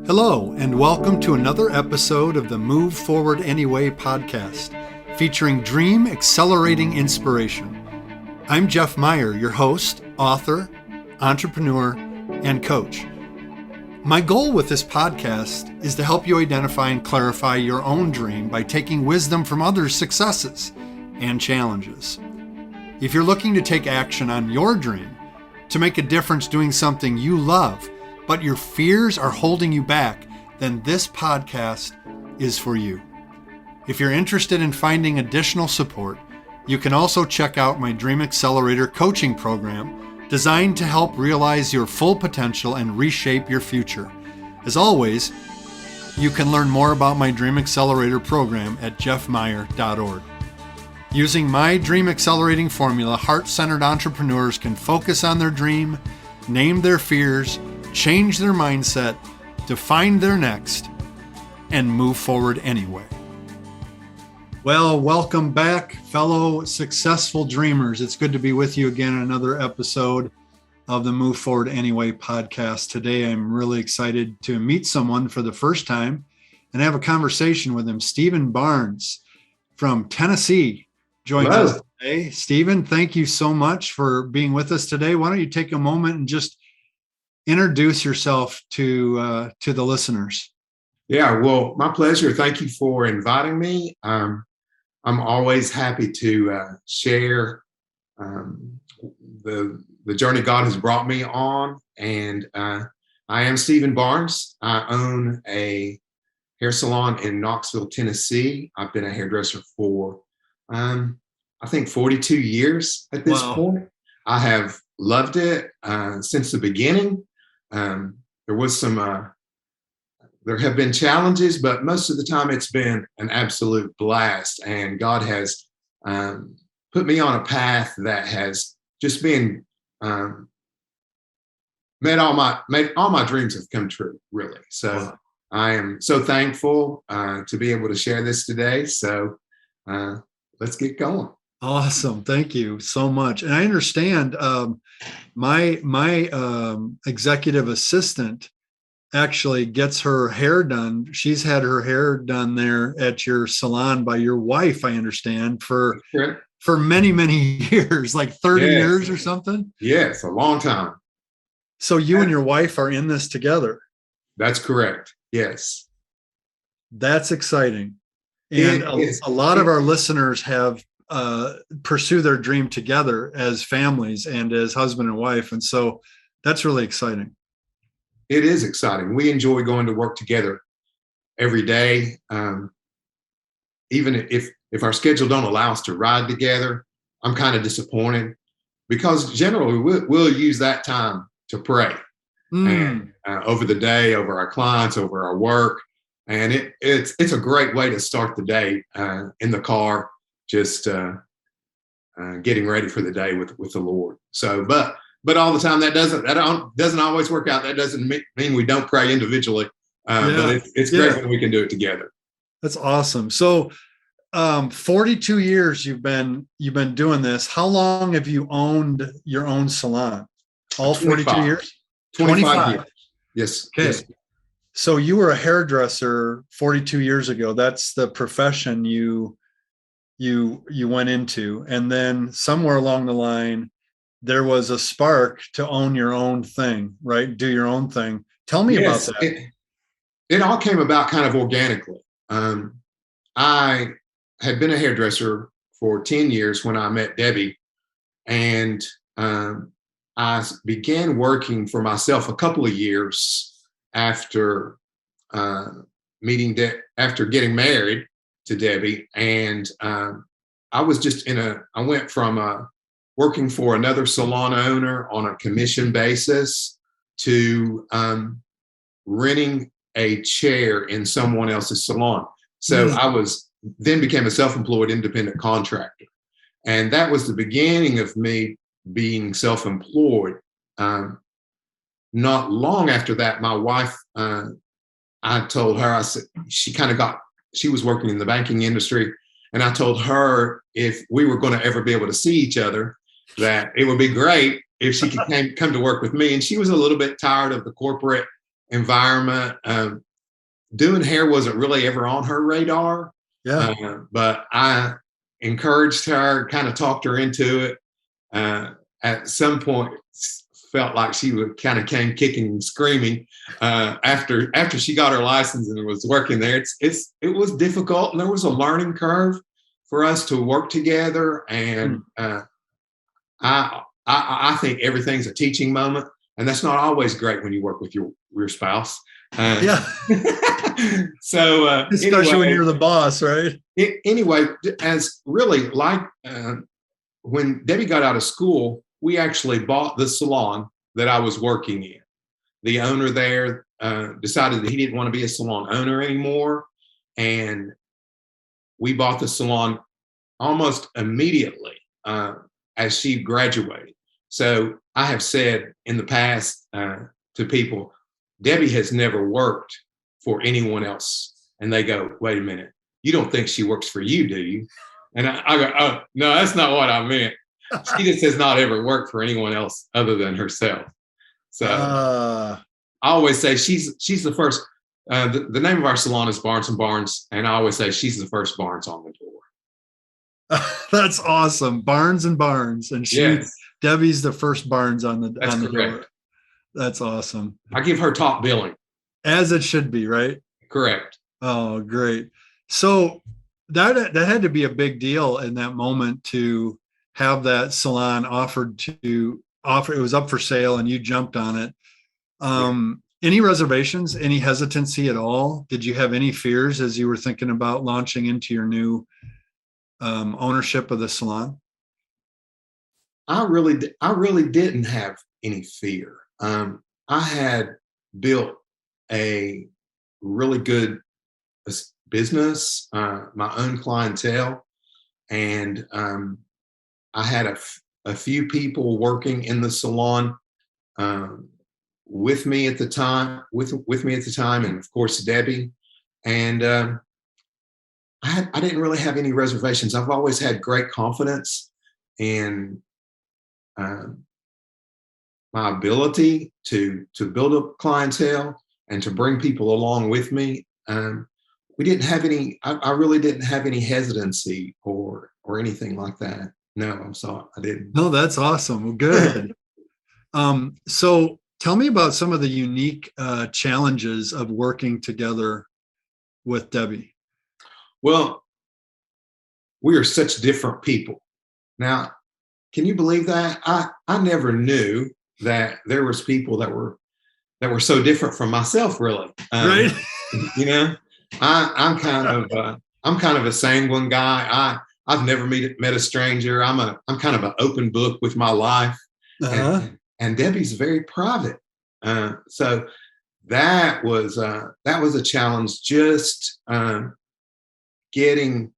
Hello, and welcome to another episode of the Move Forward Anyway podcast, featuring dream accelerating inspiration. I'm Jeff Meyer, your host, author, entrepreneur, and coach. My goal with this podcast is to help you identify and clarify your own dream by taking wisdom from others' successes and challenges. If you're looking to take action on your dream, to make a difference doing something you love, but your fears are holding you back, then this podcast is for you. If you're interested in finding additional support, you can also check out my Dream Accelerator coaching program designed to help realize your full potential and reshape your future. As always, you can learn more about my Dream Accelerator program at jeffmeyer.org. Using my Dream Accelerating formula, heart-centered entrepreneurs can focus on their dream, name their fears, change their mindset, define their next, and move forward anyway. Well, welcome back, fellow successful dreamers. It's good to be with you again in another episode of the Move Forward Anyway podcast. Today, I'm really excited to meet someone for the first time and have a conversation with him. Salon Barnes from Tennessee joins us today. Stephen, thank you so much for being with us today. Why don't you take a moment and just introduce yourself to the listeners? Yeah, well, my pleasure. Thank you for inviting me. I'm always happy to share the journey God has brought me on. And I am Salon Barnes. I own a hair salon in Knoxville, Tennessee. I've been a hairdresser for, I think, 42 years at this point. I have loved it since the beginning. There have been challenges, but most of the time it's been an absolute blast. And God has put me on a path that has just been made all my dreams have come true, really. So I am so thankful to be able to share this today. So let's get going. Awesome. Thank you so much. And I understand my executive assistant actually gets her hair done. She's had her hair done there at your salon by your wife, I understand, for many, many years, like 30 years or something. Yes, a long time. So you and your wife are in this together. That's correct. Yes. That's exciting. And a lot of our listeners have pursue their dream together as families and as husband and wife. And so that's really exciting. It is exciting. We enjoy going to work together every day. Even if our schedule don't allow us to ride together, I'm kind of disappointed because generally we'll use that time to pray and over the day, over our clients, over our work. And it's a great way to start the day in the car, just getting ready for the day with the Lord. So, but all the time that doesn't always work out. That doesn't mean we don't pray individually. But it's great when we can do it together. That's awesome. So, 42 years you've been doing this. How long have you owned your own salon? All 42 years? 25 years. Yes. Okay. Yes. So you were a hairdresser 42 years ago. That's the profession you went into, and then somewhere along the line there was a spark to own your own thing, right? Do your own thing. Tell me about that. It all came about kind of organically. I had been a hairdresser for 10 years when I met Debbie, and I began working for myself a couple of years after after getting married to Debbie. And I was just I went from working for another salon owner on a commission basis to renting a chair in someone else's salon. So I then became a self-employed independent contractor. And that was the beginning of me being self-employed. Not long after that, my wife, I told her, I said, she was working in the banking industry. And I told her if we were going to ever be able to see each other, that it would be great if she could come to work with me. And she was a little bit tired of the corporate environment. Doing hair wasn't really ever on her radar. Yeah. But I encouraged her, kind of talked her into it. At some point, felt like she would kind of came kicking and screaming after she got her license and was working there. It was difficult, and there was a learning curve for us to work together. And I think everything's a teaching moment, and that's not always great when you work with your spouse. Yeah. So especially anyway, when you're the boss, right? Anyway, as really like when Debbie got out of school, we actually bought the salon that I was working in. The owner there decided that he didn't want to be a salon owner anymore, and we bought the salon almost immediately as she graduated. So I have said in the past to people, Debbie has never worked for anyone else. And they go, wait a minute, you don't think she works for you, do you? And I go, oh, no, that's not what I meant. She just has not ever worked for anyone else other than herself. So I always say she's the first. The name of our salon is Barnes Barnes, and I always say she's the first Barnes on the door. That's awesome, Barnes and Barnes, and Debbie's the first Barnes on the door. That's awesome. I give her top billing, as it should be, right? Correct. Oh, great. So that had to be a big deal in that moment to have that salon offer. It was up for sale, and you jumped on it. Any reservations, any hesitancy at all? Did you have any fears as you were thinking about launching into your new ownership of the salon? I really didn't have any fear. I had built a really good business, my own clientele, and I had a few people working in the salon with me at the time, and of course Debbie. And I didn't really have any reservations. I've always had great confidence in my ability to build up clientele and to bring people along with me. We didn't have any. I really didn't have any hesitancy or anything like that. No, I'm sorry, I didn't. No, that's awesome. Well, good. So tell me about some of the unique challenges of working together with Debbie. Well, we are such different people. Now, can you believe that? I never knew that there was people that were so different from myself, really. Right. You know, I'm kind of a sanguine guy. I've never met a stranger. I'm kind of an open book with my life. And Debbie's very private. So that was a challenge, just getting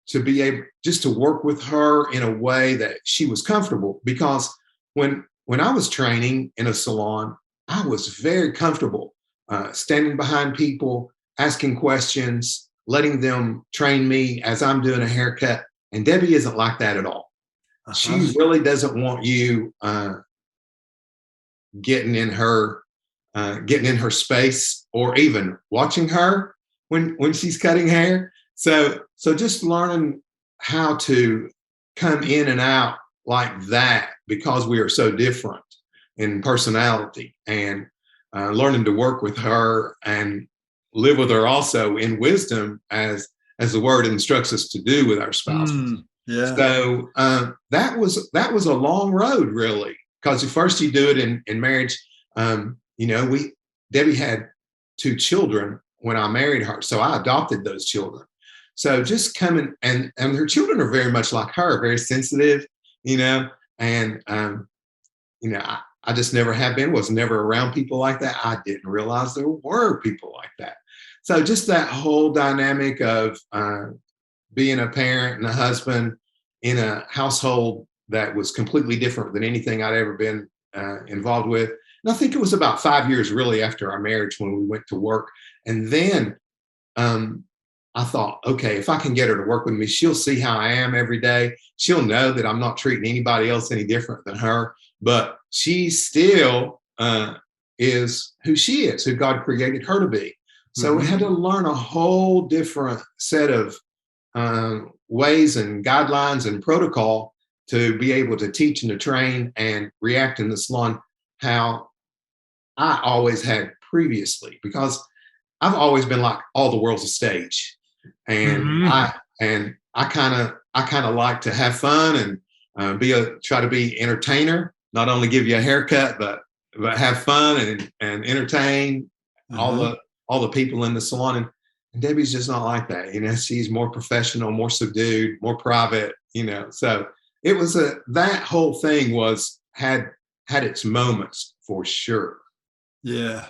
to be able just to work with her in a way that she was comfortable. Because when I was training in a salon, I was very comfortable standing behind people, asking questions, letting them train me as I'm doing a haircut. And Debbie isn't like that at all. She really doesn't want you getting in her space or even watching her when she's cutting hair. So just learning how to come in and out like that, because we are so different in personality, and learning to work with her and live with her also in wisdom, as the word instructs us to do with our spouses. So that was a long road, really, because at first you do it in marriage. Debbie had 2 children when I married her, so I adopted those children. So just coming, and her children are very much like her, very sensitive, and I just never have been, was never around people like that. I didn't realize there were people like that. So just that whole dynamic of being a parent and a husband in a household that was completely different than anything I'd ever been involved with. And I think it was about 5 years really after our marriage when we went to work. And then I thought, okay, if I can get her to work with me, she'll see how I am every day. She'll know that I'm not treating anybody else any different than her, but she still is who she is, who God created her to be. So we had to learn a whole different set of ways and guidelines and protocol to be able to teach and to train and react in the salon how I always had previously, because I've always been like, all the world's a stage, and I kind of like to have fun and try to be entertainer, not only give you a haircut, but have fun and entertain all the people in the salon. And Debbie's just not like that. She's more professional, more subdued, more private, so it was that whole thing had its moments for sure. Yeah.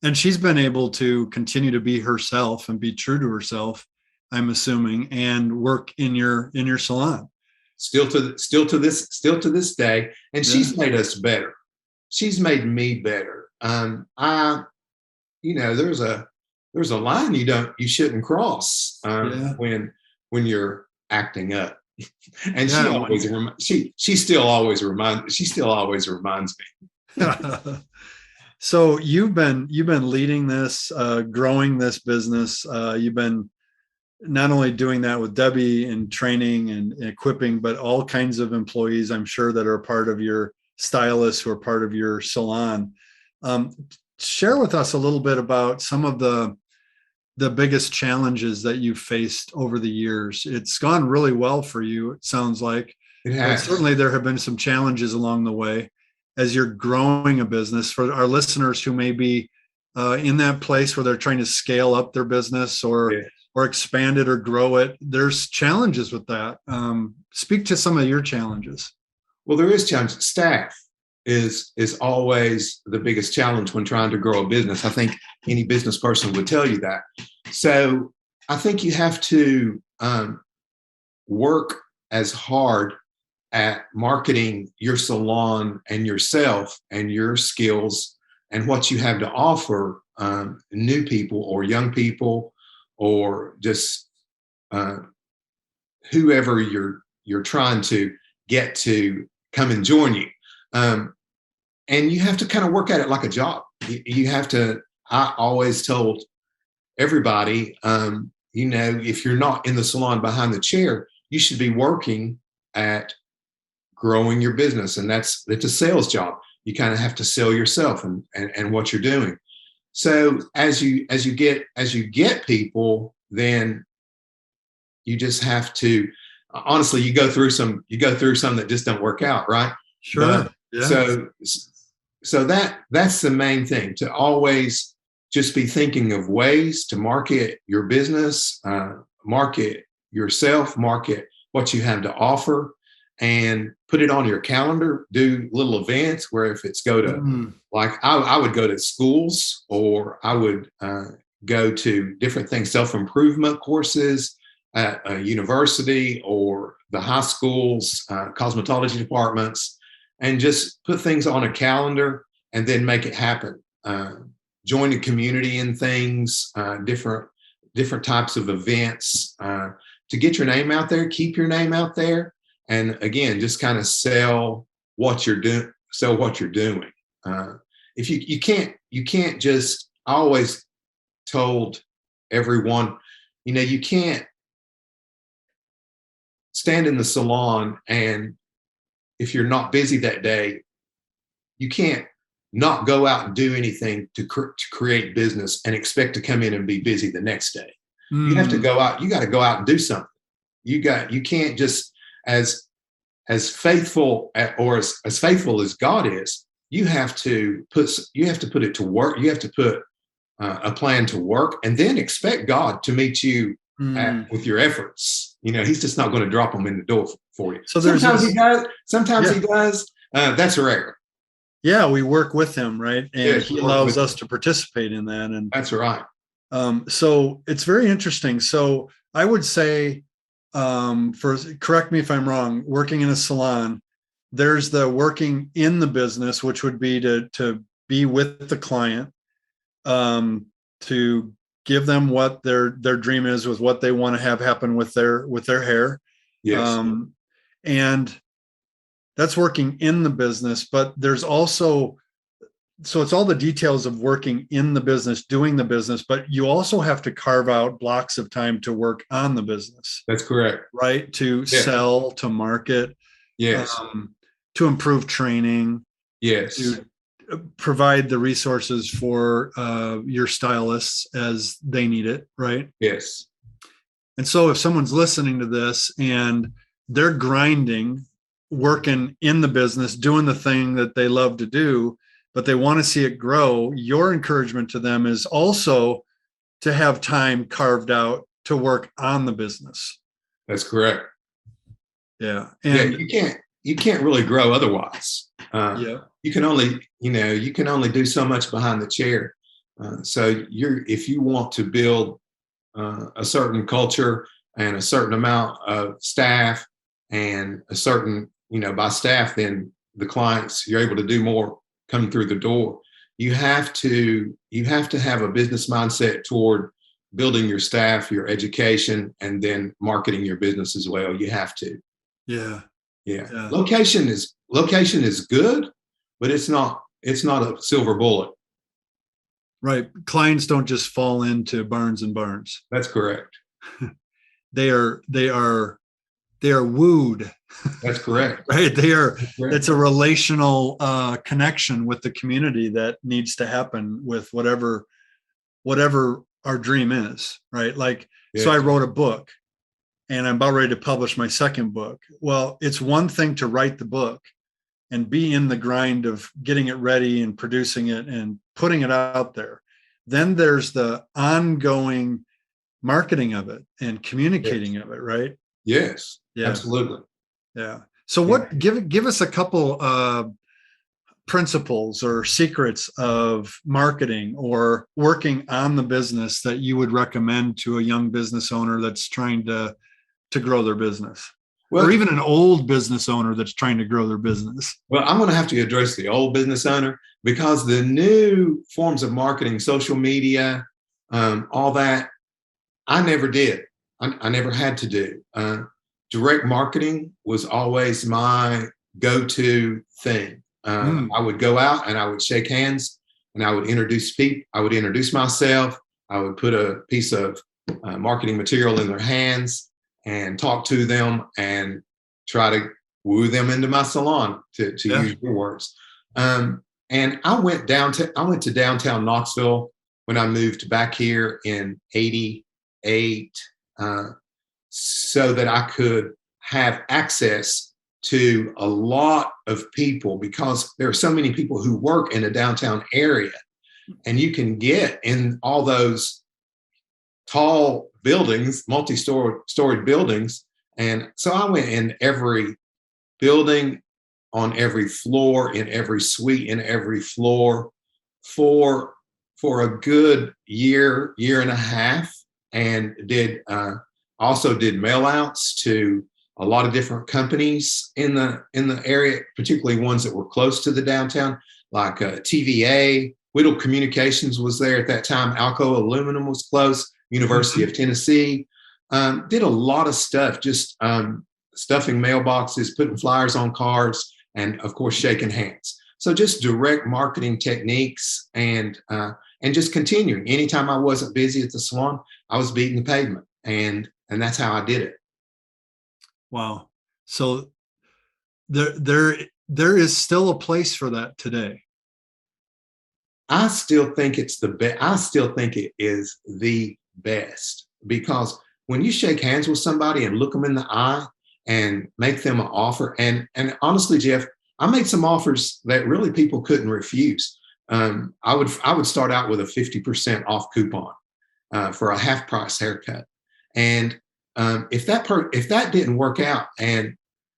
And she's been able to continue to be herself and be true to herself, I'm assuming, and work in your salon. Still to this day. And she's made us better. She's made me better. There's a line you shouldn't cross when you're acting up. And she still always reminds me. So you've been leading this, growing this business. You've been not only doing that with Debbie and training and equipping, but all kinds of employees, I'm sure, that are part of your stylists who are part of your salon. Share with us a little bit about some of the biggest challenges that you've faced over the years. It's gone really well for you, it sounds like. It has. But certainly there have been some challenges along the way as you're growing a business. For our listeners who may be in that place where they're trying to scale up their business or expand it or grow it, there's challenges with that. Speak to some of your challenges. Well, there is challenge. Staff is always the biggest challenge when trying to grow a business. I think any business person would tell you that. So I think you have to work as hard at marketing your salon and yourself and your skills and what you have to offer new people or young people or just whoever you're trying to get to come and join you. And you have to kind of work at it like a job. You have to, I always told everybody, if you're not in the salon behind the chair, you should be working at growing your business. And it's a sales job. You kind of have to sell yourself and what you're doing. So as you get people, then you just have to, honestly, you go through some that just don't work out, right? Sure. So that's the main thing, to always just be thinking of ways to market your business, market yourself, market what you have to offer, and put it on your calendar. Do little events where if it's go to, like I would go to schools, or I would go to different things, self-improvement courses at a university or the high schools, cosmetology departments, and just put things on a calendar and then make it happen. Join the community in things, different types of events to get your name out there, keep your name out there. And again, just kind of sell what you're doing. If you can't just, I always told everyone, you can't stand in the salon, and if you're not busy that day, you can't not go out and do anything to create business and expect to come in and be busy the next day. You have to go out. You got to go out and do something. You can't just, as faithful as faithful as God is, you have to put it to work. You have to put a plan to work, and then expect God to meet you with your efforts. He's just not going to drop them in the door for you. So sometimes he does. Sometimes he does. That's rare. Yeah, we work with him, right? And he allows us to participate in that. And that's right. So it's very interesting. So I would say, correct me if I'm wrong, working in a salon, there's the working in the business, which would be to be with the client, to give them what their dream is, with what they want to have happen with their hair. Yes. And that's working in the business, but there's also so it's all the details of working in the business, doing the business, but you also have to carve out blocks of time to work on the business, That's correct. right? To Yes. sell, to market, Yes. to improve training, Yes. to provide the resources for your stylists as they need it, right? Yes. And so if someone's listening to this and they're grinding, working in the business, doing the thing that they love to do, but they want to see it grow, your encouragement to them is also to have time carved out to work on the business. That's correct. Yeah. Yeah, And you can't really grow otherwise. yeah. You can only, you can only do so much behind the chair. So if you want to build a certain culture and a certain amount of staff and a certain, by staff, then the clients, you're able to do more coming through the door. You have to have a business mindset toward building your staff, your education, and then marketing your business as well. You have to. Yeah. Yeah. Yeah. Location is good, but it's not a silver bullet. Right. Clients don't just fall into Barnes and Barnes. That's correct. They are wooed. That's correct. Right. Correct. It's a relational connection with the community that needs to happen with whatever our dream is. Right. Like, Yeah. So I wrote a book and I'm about ready to publish my second book. Well, it's one thing to write the book and be in the grind of getting it ready and producing it and putting it out there. Then there's the ongoing marketing of it and communicating of it, right? Yes, Yeah. absolutely. Yeah. So give us a couple principles or secrets of marketing or working on the business that you would recommend to a young business owner that's trying to grow their business. Well, or even an old business owner that's trying to grow their business. Well, I'm going to have to address the old business owner because the new forms of marketing, social media, all that, I never did. I never had to do. Direct marketing was always my go-to thing. I would go out and I would shake hands and I would introduce people. I would introduce myself. I would put a piece of marketing material in their hands and talk to them and try to woo them into my salon, to use your words. And I went to downtown Knoxville when I moved back here in '88, so that I could have access to a lot of people, because there are so many people who work in a downtown area, and you can get in all those tall buildings, multi-storied buildings. And so I went in every building, on every floor, in every suite, in every floor for a good year and a half, and also did mail outs to a lot of different companies in the area, particularly ones that were close to the downtown, like TVA. Whittle Communications was there at that time. Alco Aluminum was close. University of Tennessee. Did a lot of stuff, just stuffing mailboxes, putting flyers on cards, and of course shaking hands. So just direct marketing techniques, and just continuing. Anytime I wasn't busy at the salon, I was beating the pavement, and that's how I did it. Wow. So there is still a place for that today. I still think it's the best. I still think it is the best, because when you shake hands with somebody and look them in the eye and make them an offer, and honestly, Jeff, I made some offers that really people couldn't refuse. I would start out with a 50% off coupon for a half price haircut, and if that didn't work out, and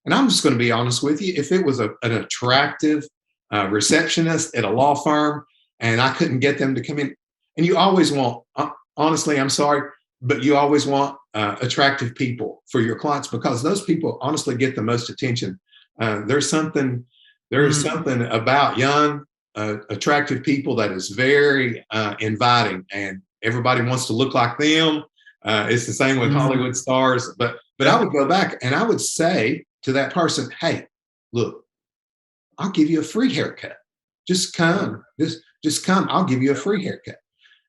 I'm just going to be honest with you, if it was an attractive receptionist at a law firm and I couldn't get them to come in, and you always want, honestly, I'm sorry, but you always want attractive people for your clients, because those people honestly get the most attention. There's something about young, attractive people that is very inviting, and everybody wants to look like them. It's the same with Hollywood stars, but I would go back and I would say to that person, hey, look, I'll give you a free haircut. Just come. Just come. I'll give you a free haircut.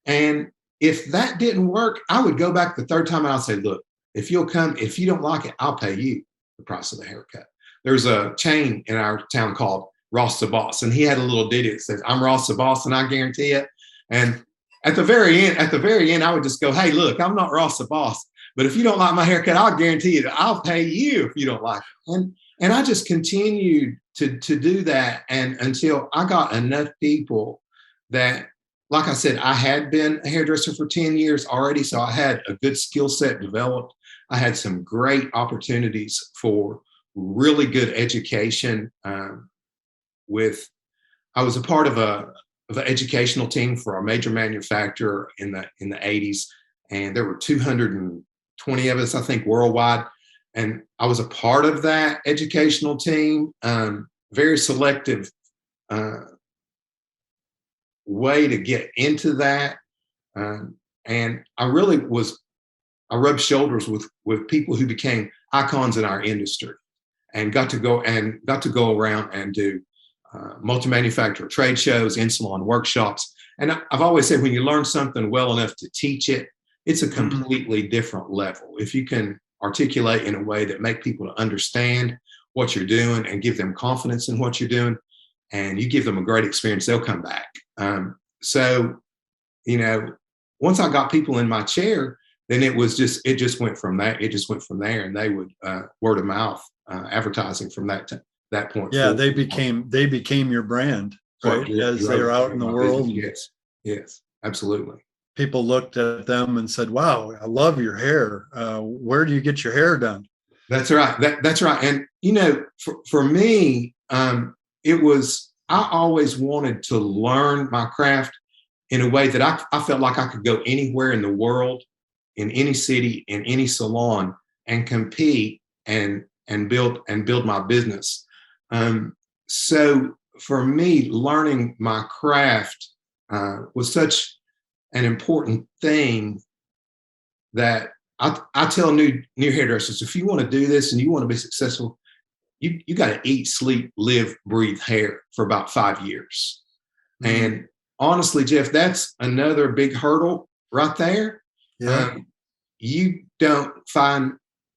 And if that didn't work, I would go back the third time and I'll say, look, if you'll come, if you don't like it, I'll pay you the price of the haircut. There's a chain in our town called Ross the Boss, and he had a little ditty that says, I'm Ross the Boss and I guarantee it. And at the very end, I would just go, hey, look, I'm not Ross the Boss, but if you don't like my haircut, I'll guarantee you that I'll pay you if you don't like it. And I just continued to do that, and until I got enough people that, like I said, I had been a hairdresser for 10 years already, so I had a good skill set developed. I had some great opportunities for really good education. I was a part of an educational team for a major manufacturer in the 80s, and there were 220 of us, I think, worldwide. And I was a part of that educational team. Very selective way to get into that, and I rubbed shoulders with people who became icons in our industry, and got to go around and do multi-manufacturer trade shows, in-salon workshops. And I've always said, when you learn something well enough to teach it, it's a completely different level. If you can articulate in a way that make people to understand what you're doing and give them confidence in what you're doing, and you give them a great experience, they'll come back. So, once I got people in my chair, then it just went from there. It just went from there, and they would word of mouth advertising from that point. Yeah, forward. they became your brand, right? As they're out in the world. Yes, absolutely. People looked at them and said, "Wow, I love your hair. Where do you get your hair done?" That's right. That's right. And for me, it was, I always wanted to learn my craft in a way that I felt like I could go anywhere in the world, in any city, in any salon, and compete and build my business. So for me, learning my craft was such an important thing that I tell new hairdressers, if you want to do this and you want to be successful, you got to eat, sleep, live, breathe hair for about 5 years. Mm-hmm. And honestly, Jeff, that's another big hurdle right there. Yeah. You don't find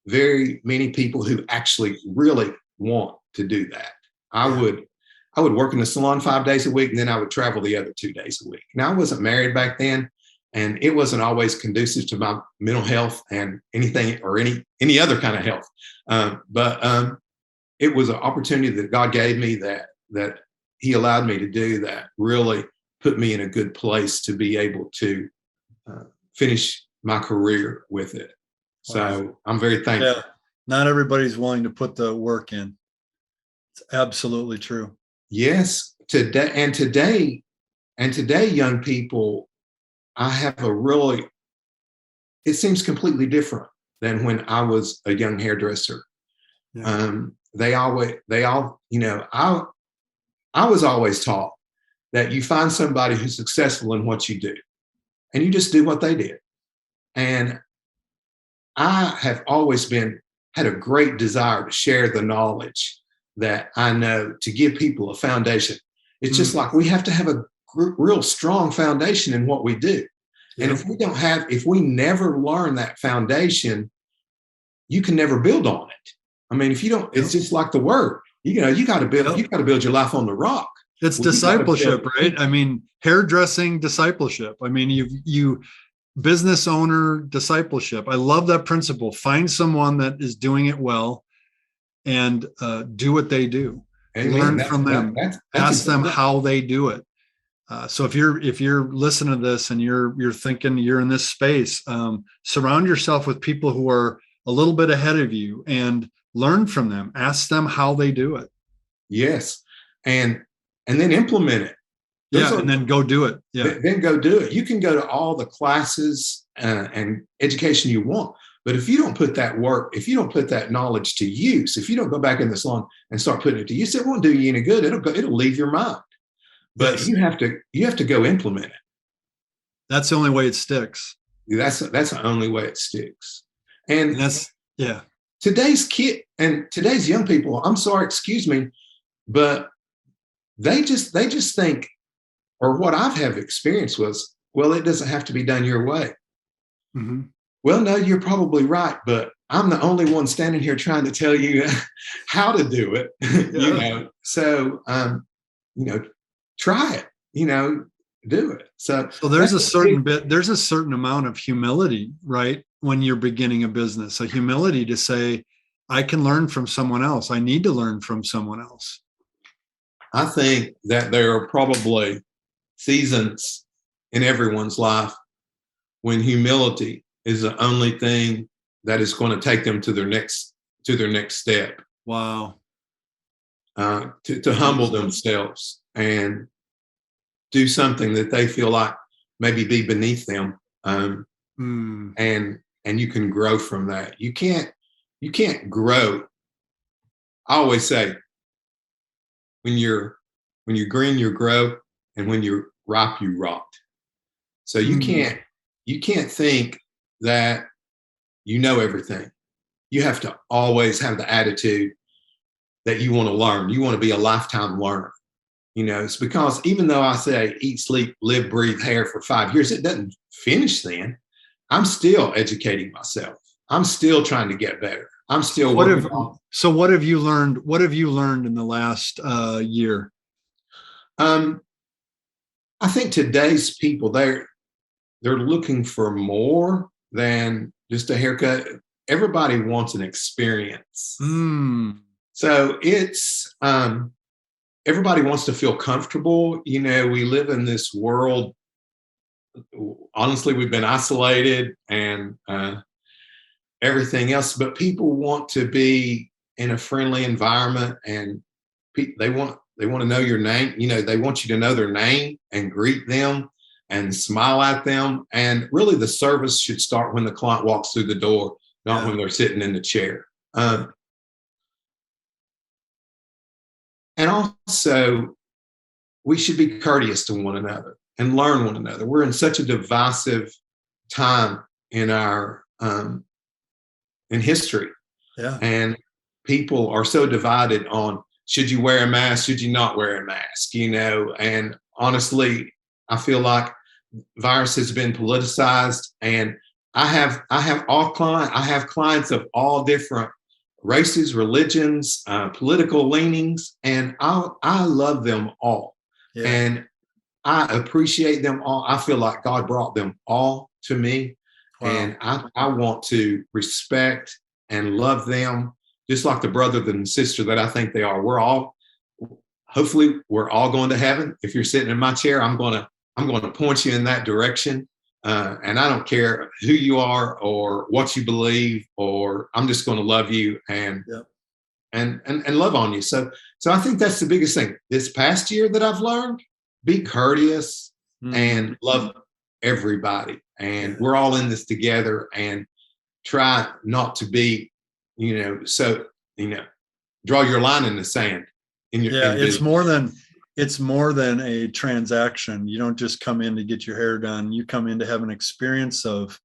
very many people who actually really want to do that. I would work in the salon 5 days a week, and then I would travel the other 2 days a week. Now, I wasn't married back then, and it wasn't always conducive to my mental health and anything or any other kind of health. But it was an opportunity that God gave me that He allowed me to do, that really put me in a good place to be able to finish my career with it. So wow. I'm very thankful. Yeah. Not everybody's willing to put the work in. It's absolutely true. Yes. Today, young people, I have it seems completely different than when I was a young hairdresser. Yeah. I was always taught that you find somebody who's successful in what you do, and you just do what they did. And I have always had a great desire to share the knowledge that I know, to give people a foundation. It's just like we have to have a real strong foundation in what we do. Yeah. And if we never learn that foundation, you can never build on it. I mean, if you don't, it's just like the word, you got to build your life on the rock. It's discipleship, right? I mean, hairdressing discipleship. I mean, you business owner discipleship. I love that principle. Find someone that is doing it well and do what they do. Amen. Learn from them. Ask them how they do it. So if you're listening to this and you're thinking you're in this space, surround yourself with people who are a little bit ahead of you and learn from them. Ask them how they do it. Yes, and then implement it. And then go do it. Yeah, then go do it. You can go to all the classes and education you want, but if you don't put that work, if you don't put that knowledge to use, if you don't go back in the salon and start putting it to use, it won't do you any good. It'll leave your mind. But yes. you have to go implement it. That's the only way it sticks. That's the only way it sticks. And that's today's young people, I'm sorry, excuse me, but they just think, or what I've have experienced was, well, it doesn't have to be done your way. Mm-hmm. Well, no, you're probably right, but I'm the only one standing here trying to tell you how to do it. Yeah. So try it. Do it. So So there's that's a a big. there's a certain amount of humility, right? When you're beginning a business, a humility to say, I can learn from someone else. I need to learn from someone else. I think that there are probably seasons in everyone's life when humility is the only thing that is going to take them to their next step. Wow. To humble themselves and do something that they feel like maybe be beneath them, and you can grow from that. You can't grow. I always say, when you're green, you grow, and when you're ripe, you rot. So you can't think that you know everything. You have to always have the attitude that you want to learn. You want to be a lifetime learner. It's because even though I say eat, sleep, live, breathe hair for 5 years, it doesn't finish then. I'm still educating myself. I'm still trying to get better. I'm still working on. So what have you learned? What have you learned in the last year? I think today's people, they're looking for more than just a haircut. Everybody wants an experience. So it's everybody wants to feel comfortable. We live in this world. Honestly, we've been isolated and everything else, but people want to be in a friendly environment, and they want to know your name. They want you to know their name and greet them and smile at them. And really, the service should start when the client walks through the door, not when they're sitting in the chair. And also, we should be courteous to one another and learn one another. We're in such a divisive time in our in history, and people are so divided on, should you wear a mask, should you not wear a mask? And honestly, I feel like virus has been politicized, and I have clients of all different races, religions, political leanings, and I love them all. Yeah. And I appreciate them all. I feel like God brought them all to me. Wow. And I want to respect and love them just like the brother and sister that I think they are. Hopefully we're all going to heaven. If you're sitting in my chair, I'm going to point you in that direction. And I don't care who you are or what you believe, or I'm just going to love you and love on you. So I think that's the biggest thing this past year that I've learned: be courteous and love everybody. And we're all in this together, and try not to be, draw your line in the sand. It's more than a transaction. You don't just come in to get your hair done. You come in to have an experience of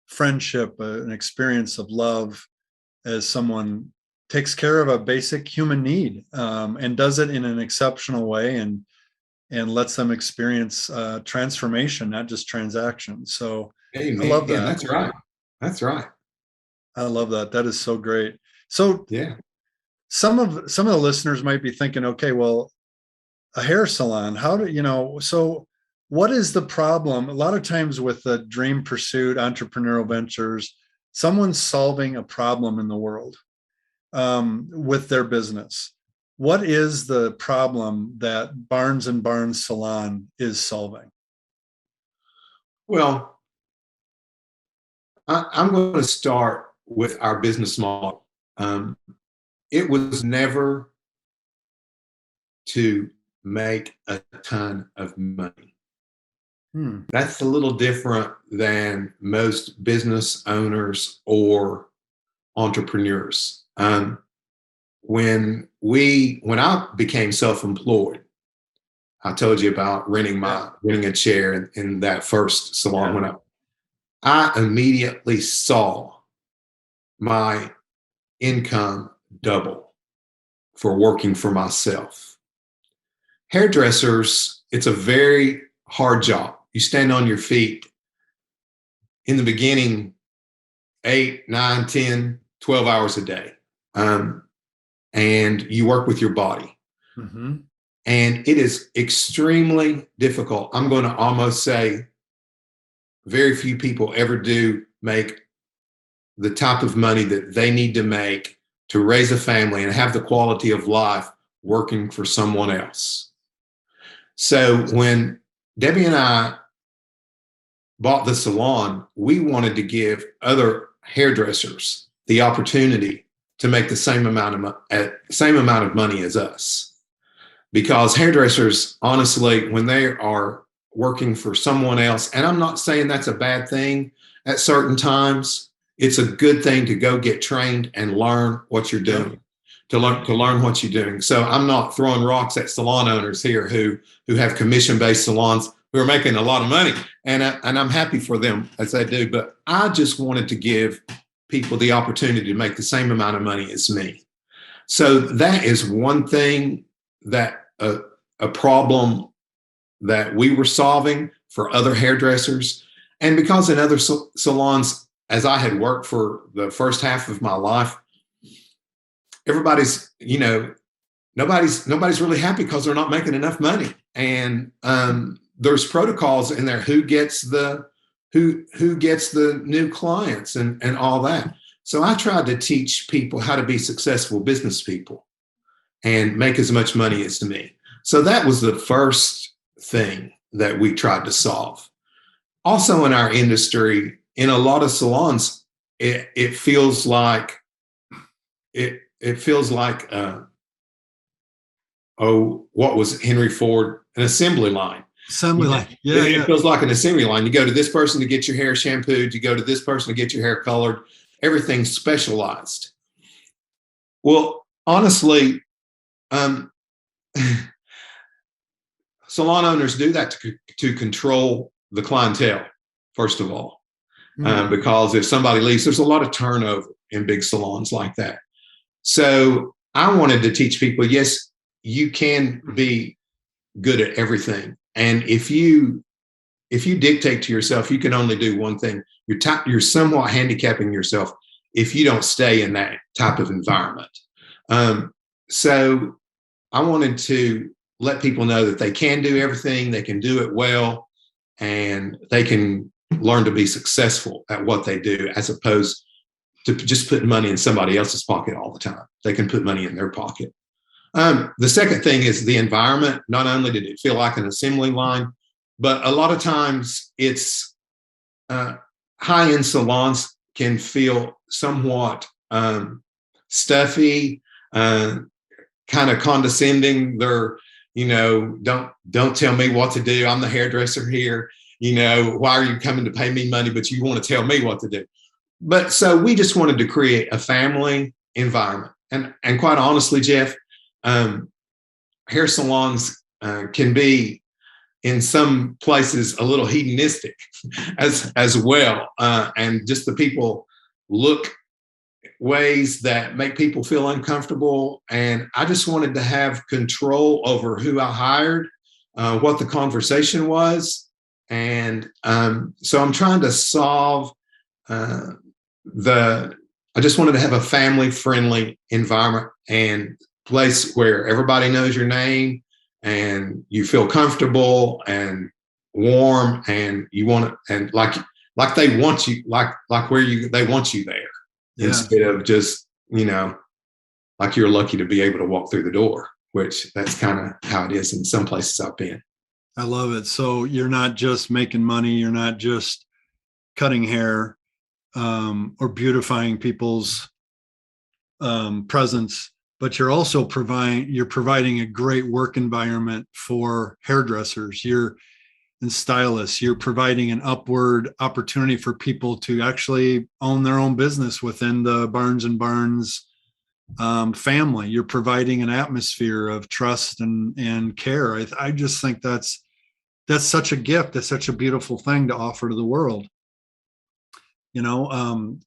friendship, an experience of love, as someone takes care of a basic human need, and does it in an exceptional way, and lets them experience transformation, not just transaction. So Amen. I love that. Yeah, that's right. That's right. I love that. That is so great. So yeah, some of the listeners might be thinking, okay, well, a hair salon, so what is the problem? A lot of times with the dream pursuit, entrepreneurial ventures, someone's solving a problem in the world with their business. What is the problem that Barnes and Barnes Salon is solving? Well, I'm going to start with our business model. It was never to make a ton of money. That's a little different than most business owners or entrepreneurs. When I became self-employed, I told you about renting a chair in that first salon. When I immediately saw my income double for working for myself. hairdressers, it's a very hard job. You stand on your feet in the beginning 8, 9, 10, 12 hours a day. And you work with your body. Mm-hmm. And it is extremely difficult. I'm going to almost say very few people ever do make the type of money that they need to make to raise a family and have the quality of life working for someone else. So when Debbie and I bought the salon, we wanted to give other hairdressers the opportunity to make the same amount of money as us. Because hairdressers, honestly, when they are working for someone else, and I'm not saying that's a bad thing at certain times, it's a good thing to go get trained and learn what you're doing, to learn what you're doing. So I'm not throwing rocks at salon owners here who have commission-based salons who are making a lot of money, and I'm happy for them as they do. But I just wanted to give people the opportunity to make the same amount of money as me. So that is one thing that a problem that we were solving for other hairdressers. And because in other salons, as I had worked for the first half of my life, everybody's, nobody's really happy because they're not making enough money. And there's protocols in there who gets the new clients and all that. So I tried to teach people how to be successful business people and make as much money as me. So that was the first thing that we tried to solve. Also in our industry, in a lot of salons, it feels like what was Henry Ford? An assembly line. Assembly line. Yeah, it feels like an assembly line. You go to this person to get your hair shampooed. You go to this person to get your hair colored. Everything's specialized. Well, honestly, salon owners do that to control the clientele, first of all, because if somebody leaves, there's a lot of turnover in big salons like that. So I wanted to teach people, yes, you can be good at everything. And if you dictate to yourself, you can only do one thing. You're somewhat handicapping yourself if you don't stay in that type of environment. So I wanted to let people know that they can do everything, they can do it well, and they can learn to be successful at what they do, as opposed to just putting money in somebody else's pocket all the time. They can put money in their pocket. The second thing is the environment. Not only did it feel like an assembly line, but a lot of times it's high-end salons can feel somewhat stuffy, kind of condescending. They're, don't tell me what to do. I'm the hairdresser here. Why are you coming to pay me money, but you want to tell me what to do? But so we just wanted to create a family environment. And quite honestly, Jeff, hair salons can be in some places a little hedonistic as well. And just the people look ways that make people feel uncomfortable. And I just wanted to have control over who I hired, what the conversation was. And so I'm trying to solve I just wanted to have a family-friendly environment and place where everybody knows your name and you feel comfortable and warm, and you want to, and like they want you, like they want you there, instead of just, like you're lucky to be able to walk through the door, which that's kind of how it is in some places I've been. I love it. So you're not just making money. You're not just cutting hair or beautifying people's presence, but you're also providing a great work environment for hairdressers and stylists. You're providing an upward opportunity for people to actually own their own business within the Barnes and Barnes family. You're providing an atmosphere of trust and care. I just think that's such a gift. That's such a beautiful thing to offer to the world.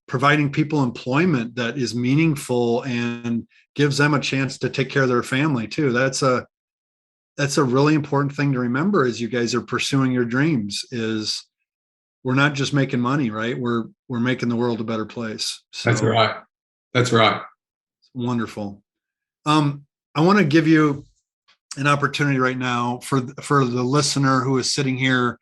Providing people employment that is meaningful and gives them a chance to take care of their family too. That's that's a really important thing to remember as you guys are pursuing your dreams. Is we're not just making money, right? We're making the world a better place. So That's right. That's right. Wonderful. I want to give you an opportunity right now for the listener who is sitting here,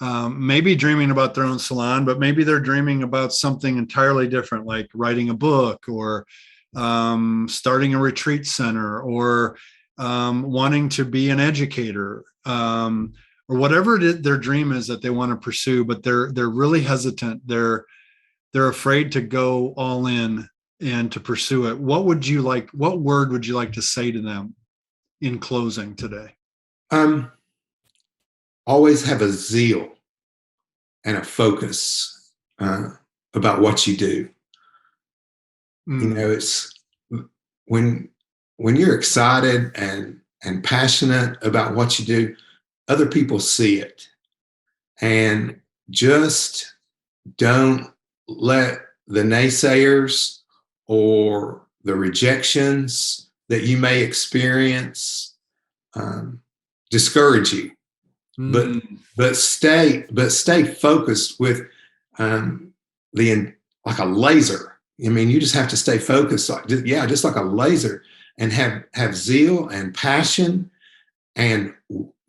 maybe dreaming about their own salon, but maybe they're dreaming about something entirely different, like writing a book or starting a retreat center or wanting to be an educator, or whatever their dream is that they want to pursue, but they're really hesitant. They're afraid to go all in and to pursue it. What word would you like to say to them in closing today? Always have a zeal and a focus about what you do. It's when you're excited and passionate about what you do, other people see it. And just don't let the naysayers or the rejections that you may experience discourage you. But stay focused with like a laser. I mean, you just have to stay focused, just like a laser, and have zeal and passion, and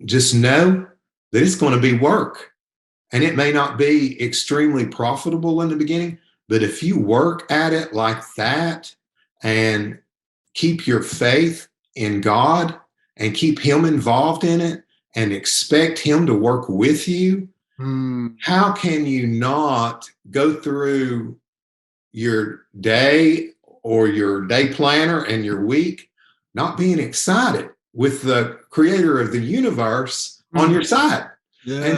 just know that it's going to be work. And it may not be extremely profitable in the beginning, but if you work at it like that and keep your faith in God and keep Him involved in it and expect Him to work with you, how can you not go through your day or your day planner and your week not being excited with the creator of the universe on your side? Yeah. And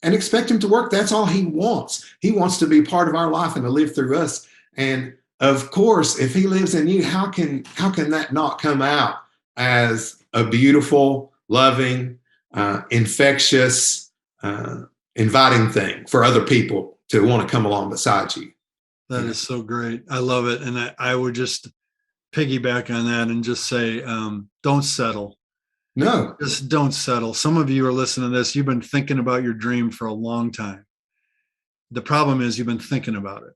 and expect Him to work. That's all He wants. He wants to be part of our life and to live through us. And of course, if He lives in you, how can that not come out as a beautiful, loving, infectious, inviting thing for other people to want to come along beside you? That is so great. I love it. And I would just piggyback on that and just say, don't settle. No. Just don't settle. Some of you are listening to this. You've been thinking about your dream for a long time. The problem is you've been thinking about it.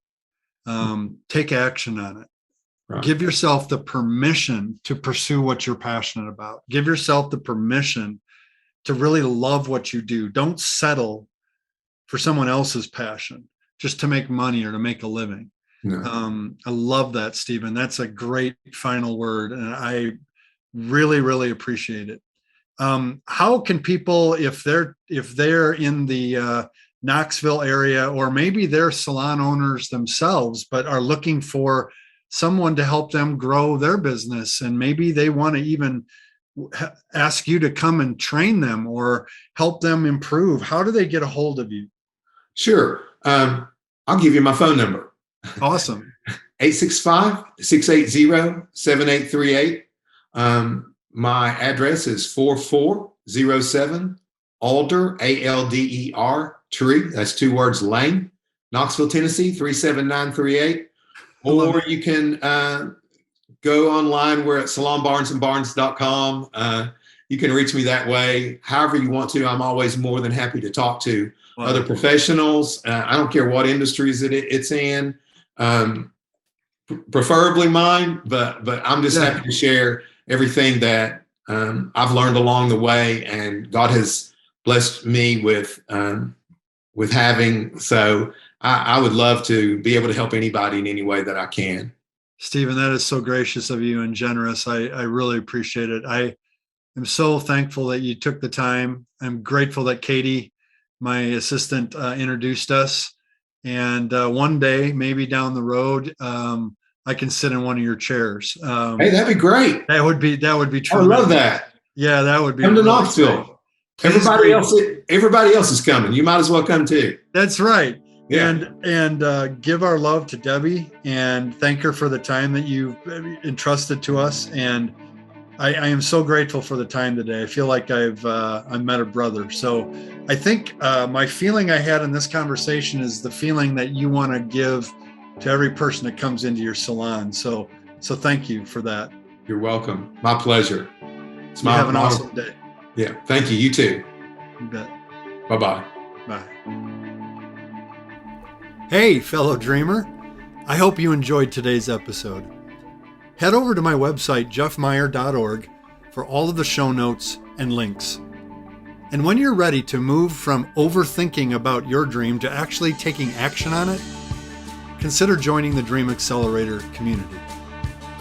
Take action on it. Right. Give yourself the permission to pursue what you're passionate about. Give yourself the permission to really love what you do. Don't settle for someone else's passion just to make money or to make a living. No. I love that, Stephen. That's a great final word. And I really, really appreciate it. How can people, if they're in the Knoxville area, or maybe they're salon owners themselves, but are looking for someone to help them grow their business, and maybe they want to even ask you to come and train them or help them improve, how do they get a hold of you? Sure. I'll give you my phone number. Awesome. 865-680-7838. My address is 4407 Alder, Alder, Tree. That's 2 words, Lane, Knoxville, Tennessee, 37938. Or you can go online. We're at salonbarnesandbarnes.com. You can reach me that way. However you want to. I'm always more than happy to talk to other professionals. I don't care what industries it's in, preferably mine, but I'm just happy to share everything that I've learned along the way, and God has blessed me with having. So I would love to be able to help anybody in any way that I can. Stephen, that is so gracious of you and generous. I really appreciate it. I am so thankful that you took the time. I'm grateful that Katie, my assistant, introduced us. And one day, maybe down the road, I can sit in one of your chairs. Hey, that'd be great. That would be tremendous. I love that. Yeah, that would be. Come to Knoxville. Everybody else is coming. You might as well come too. That's right. Yeah. And give our love to Debbie and thank her for the time that you've entrusted to us. And I am so grateful for the time today. I feel like I've met a brother. So I think my feeling I had in this conversation is the feeling that you want to give to every person that comes into your salon. So thank you for that. You're welcome. My pleasure. You have an awesome day. Yeah. Thank you. You too. You bet. Bye-bye. Bye. Hey, fellow dreamer. I hope you enjoyed today's episode. Head over to my website, jeffmeyer.org, for all of the show notes and links. And when you're ready to move from overthinking about your dream to actually taking action on it, consider joining the Dream Accelerator community.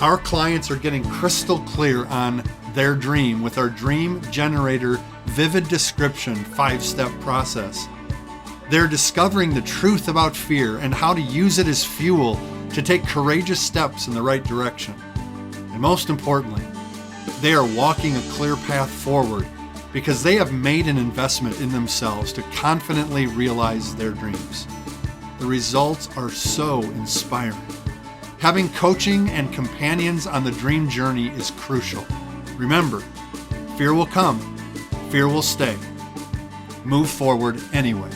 Our clients are getting crystal clear on their dream with our Dream Generator Vivid Description 5-step process. They're discovering the truth about fear and how to use it as fuel to take courageous steps in the right direction. And most importantly, they are walking a clear path forward because they have made an investment in themselves to confidently realize their dreams. The results are so inspiring. Having coaching and companions on the dream journey is crucial. Remember, fear will come, fear will stay. Move forward anyway.